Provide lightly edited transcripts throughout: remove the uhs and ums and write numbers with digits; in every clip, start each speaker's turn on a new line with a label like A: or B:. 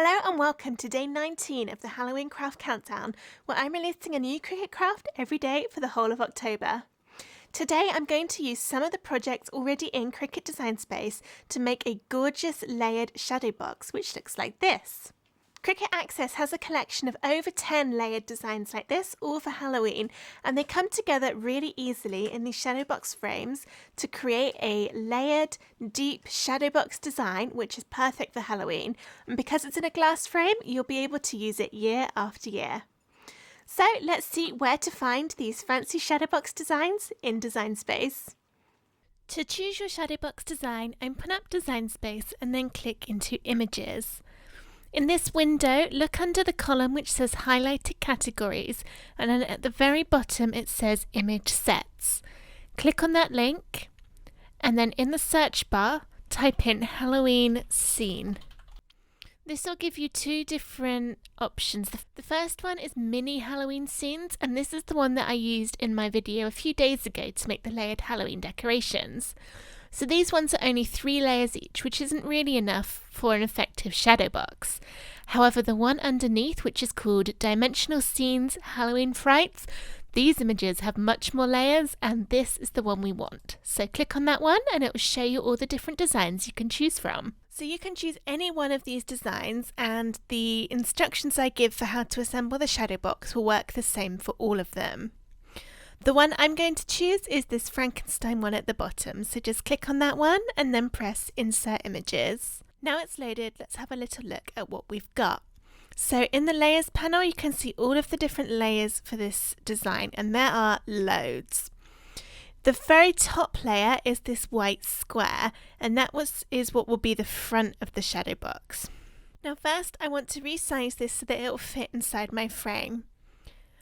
A: Hello and welcome to day 19 of the Halloween Craft Countdown, where I'm releasing a new Cricut craft every day for the whole of October. Today I'm going to use some of the projects already in Cricut Design Space to make a gorgeous layered shadow box, which looks like this. Cricut Access has a collection of over 10 layered designs like this, all for Halloween, and they come together really easily in these shadow box frames to create a layered, deep shadow box design, which is perfect for Halloween. And because it's in a glass frame, you'll be able to use it year after year. So let's see where to find these fancy shadow box designs in Design Space. To choose your shadow box design, open up Design Space and then click into Images. In this window, look under the column which says Highlighted Categories, and then at the very bottom it says Image Sets. Click on that link, and then in the search bar, type in Halloween Scene. This will give you two different options. The first one is Mini Halloween Scenes, and this is the one that I used in my video a few days ago to make the layered Halloween decorations. So these ones are only 3 layers each, which isn't really enough for an effective shadow box. However, the one underneath, which is called Dimensional Scenes Halloween Frights, these images have much more layers, and this is the one we want. So click on that one and it will show you all the different designs you can choose from. So you can choose any one of these designs, and the instructions I give for how to assemble the shadow box will work the same for all of them. The one I'm going to choose is this Frankenstein one at the bottom, so just click on that one and then press Insert Images. Now it's loaded, let's have a little look at what we've got. So in the Layers panel you can see all of the different layers for this design, and there are loads. The very top layer is this white square, and that is what will be the front of the shadow box. Now first I want to resize this so that it will fit inside my frame.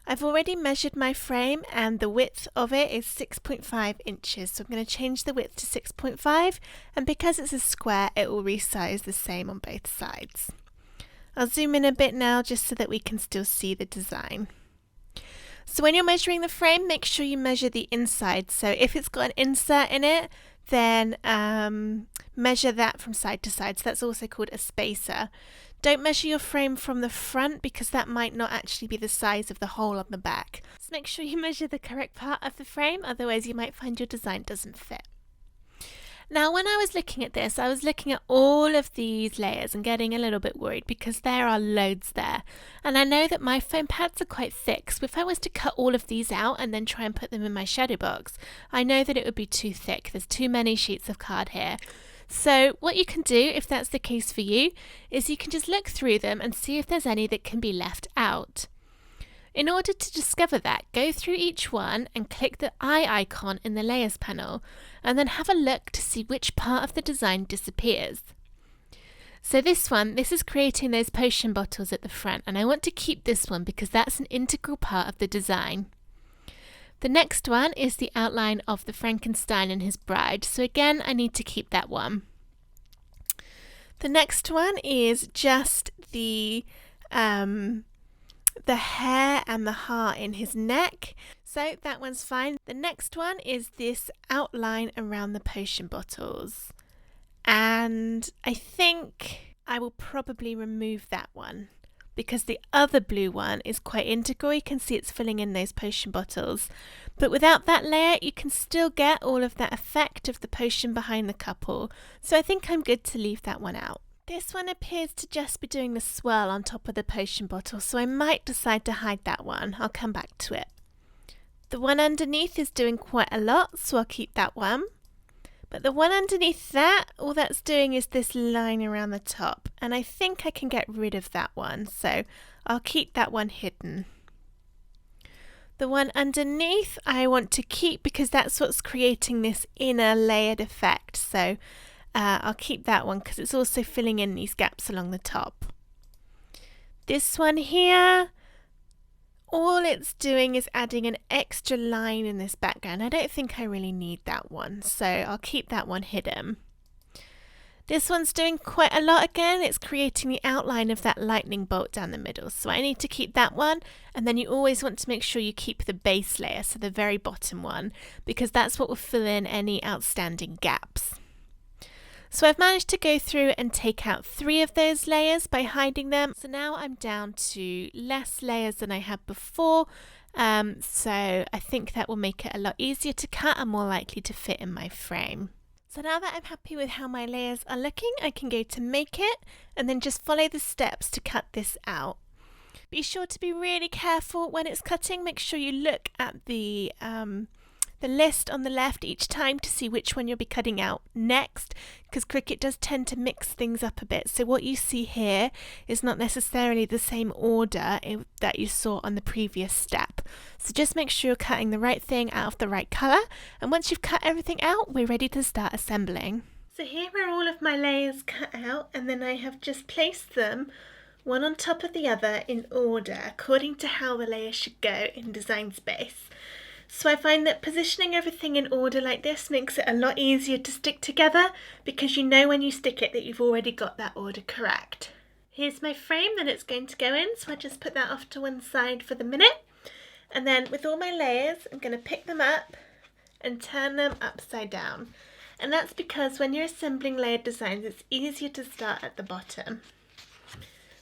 A: I've already measured my frame and the width of it is 6.5 inches, so I'm going to change the width to 6.5, and because it's a square it will resize the same on both sides. I'll zoom in a bit now just so that we can still see the design. So when you're measuring the frame, make sure you measure the inside, so if it's got an insert in it, then measure that from side to side, so that's also called a spacer. Don't measure your frame from the front because that might not actually be the size of the hole on the back. So make sure you measure the correct part of the frame, otherwise you might find your design doesn't fit. Now when I was looking at this, I was looking at all of these layers and getting a little bit worried because there are loads there. And I know that my foam pads are quite thick, so if I was to cut all of these out and then try and put them in my shadow box, I know that it would be too thick. There's too many sheets of card here. So what you can do, if that's the case for you, is you can just look through them and see if there's any that can be left out. In order to discover that, go through each one and click the eye icon in the Layers panel, and then have a look to see which part of the design disappears. So this is creating those potion bottles at the front, and I want to keep this one because that's an integral part of the design. The next one is the outline of the Frankenstein and his bride, so again I need to keep that one. The next one is just the hair and the heart in his neck, so that one's fine. The next one is this outline around the potion bottles, and I think I will probably remove that one because the other blue one is quite integral. You can see it's filling in those potion bottles, but without that layer you can still get all of that effect of the potion behind the couple, so I think I'm good to leave that one out. This one appears to just be doing the swirl on top of the potion bottle, so I might decide to hide that one. I'll come back to it. The one underneath is doing quite a lot, so I'll keep that one. But the one underneath that, all that's doing is this line around the top, and I think I can get rid of that one, so I'll keep that one hidden. The one underneath I want to keep because that's what's creating this inner layered effect, so I'll keep that one because it's also filling in these gaps along the top. This one here, all it's doing is adding an extra line in this background. I don't think I really need that one, so I'll keep that one hidden. This one's doing quite a lot again. It's creating the outline of that lightning bolt down the middle, so I need to keep that one, and then you always want to make sure you keep the base layer, so the very bottom one, because that's what will fill in any outstanding gaps. So I've managed to go through and take out 3 of those layers by hiding them. So now I'm down to less layers than I had before. So I think that will make it a lot easier to cut and more likely to fit in my frame. So now that I'm happy with how my layers are looking, I can go to Make It and then just follow the steps to cut this out. Be sure to be really careful when it's cutting. Make sure you look at the list on the left each time to see which one you'll be cutting out next, because Cricut does tend to mix things up a bit. So what you see here is not necessarily the same order that you saw on the previous step. So just make sure you're cutting the right thing out of the right colour, and once you've cut everything out, we're ready to start assembling. So here are all of my layers cut out, and then I have just placed them one on top of the other in order according to how the layer should go in Design Space. So I find that positioning everything in order like this makes it a lot easier to stick together, because you know when you stick it that you've already got that order correct. Here's my frame that it's going to go in, so I just put that off to one side for the minute. And then with all my layers, I'm going to pick them up and turn them upside down. And that's because when you're assembling layered designs, it's easier to start at the bottom.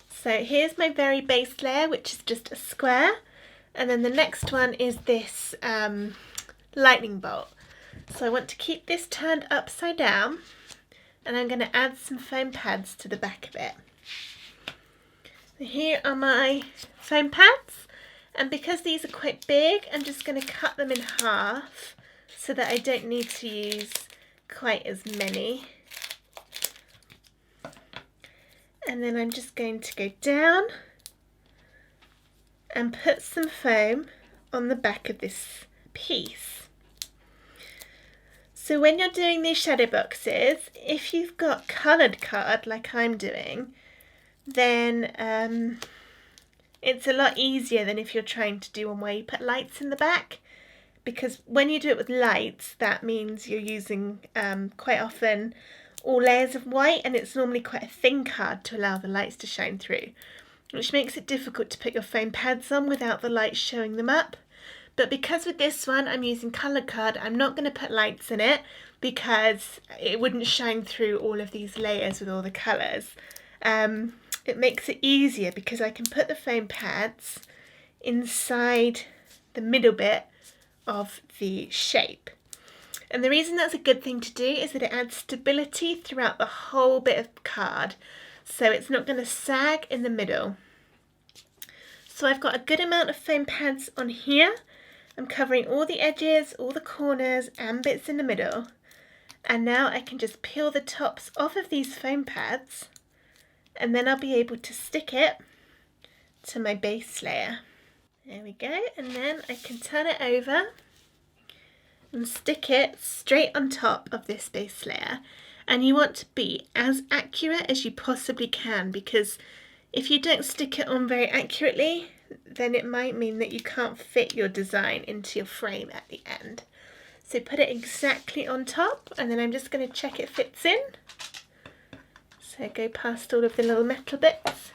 A: So here's my very base layer, which is just a square. And then the next one is this lightning bolt. So I want to keep this turned upside down, and I'm going to add some foam pads to the back of it. Here are my foam pads, and because these are quite big, I'm just going to cut them in half so that I don't need to use quite as many. And then I'm just going to go down and put some foam on the back of this piece. So when you're doing these shadow boxes, if you've got coloured card like I'm doing, then it's a lot easier than if you're trying to do one where you put lights in the back, because when you do it with lights, that means you're using quite often all layers of white, and it's normally quite a thin card to allow the lights to shine through, which makes it difficult to put your foam pads on without the lights showing them up. But because with this one I'm using coloured card, I'm not going to put lights in it because it wouldn't shine through all of these layers with all the colours. It makes it easier because I can put the foam pads inside the middle bit of the shape. And the reason that's a good thing to do is that it adds stability throughout the whole bit of card. So it's not going to sag in the middle. So I've got a good amount of foam pads on here. I'm covering all the edges, all the corners and bits in the middle. And now I can just peel the tops off of these foam pads, and then I'll be able to stick it to my base layer. There we go, and then I can turn it over and stick it straight on top of this base layer. And you want to be as accurate as you possibly can, because if you don't stick it on very accurately, then it might mean that you can't fit your design into your frame at the end. So put it exactly on top, and then I'm just going to check it fits in. So go past all of the little metal bits,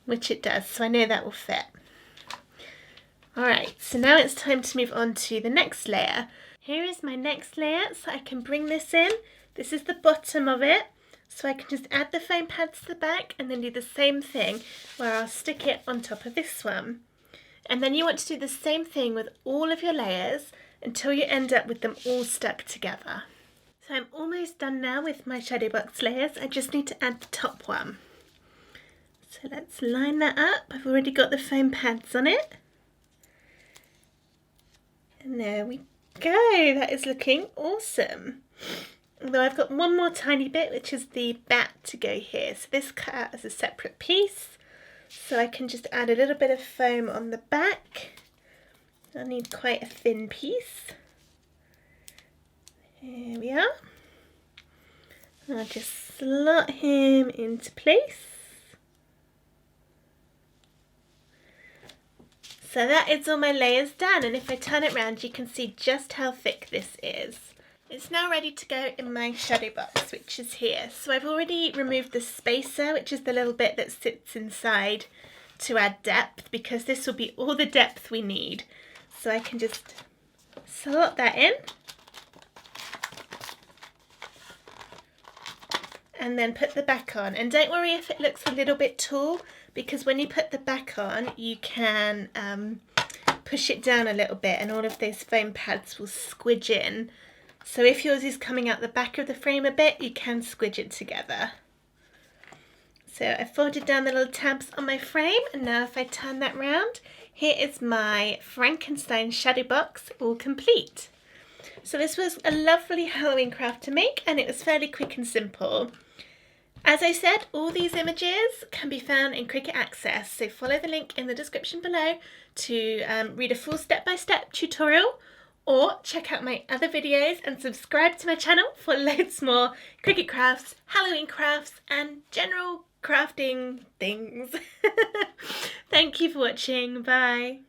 A: which it does, so I know that will fit. Alright, so now it's time to move on to the next layer. Here is my next layer, so I can bring this in. This is the bottom of it, so I can just add the foam pads to the back and then do the same thing where I'll stick it on top of this one. And then you want to do the same thing with all of your layers until you end up with them all stuck together. So I'm almost done now with my shadow box layers. I just need to add the top one. So let's line that up. I've already got the foam pads on it. And there we go, that is looking awesome. Although I've got one more tiny bit, which is the bat to go here. So this cut out as a separate piece. So I can just add a little bit of foam on the back. I need quite a thin piece. Here we are. I'll just slot him into place. So that is all my layers done, and if I turn it around you can see just how thick this is. It's now ready to go in my shadow box, which is here. So I've already removed the spacer, which is the little bit that sits inside to add depth, because this will be all the depth we need. So I can just slot that in. and then put the back on. And don't worry if it looks a little bit tall, because when you put the back on you can push it down a little bit and all of those foam pads will squidge in. So if yours is coming out the back of the frame a bit, you can squidge it together. So I folded down the little tabs on my frame, and now if I turn that round, here is my Frankenstein shadow box all complete. So this was a lovely Halloween craft to make, and it was fairly quick and simple. As I said, all these images can be found in Cricut Access, so follow the link in the description below to read a full step-by-step tutorial, or check out my other videos and subscribe to my channel for loads more Cricut crafts, Halloween crafts and general crafting things. Thank you for watching. Bye.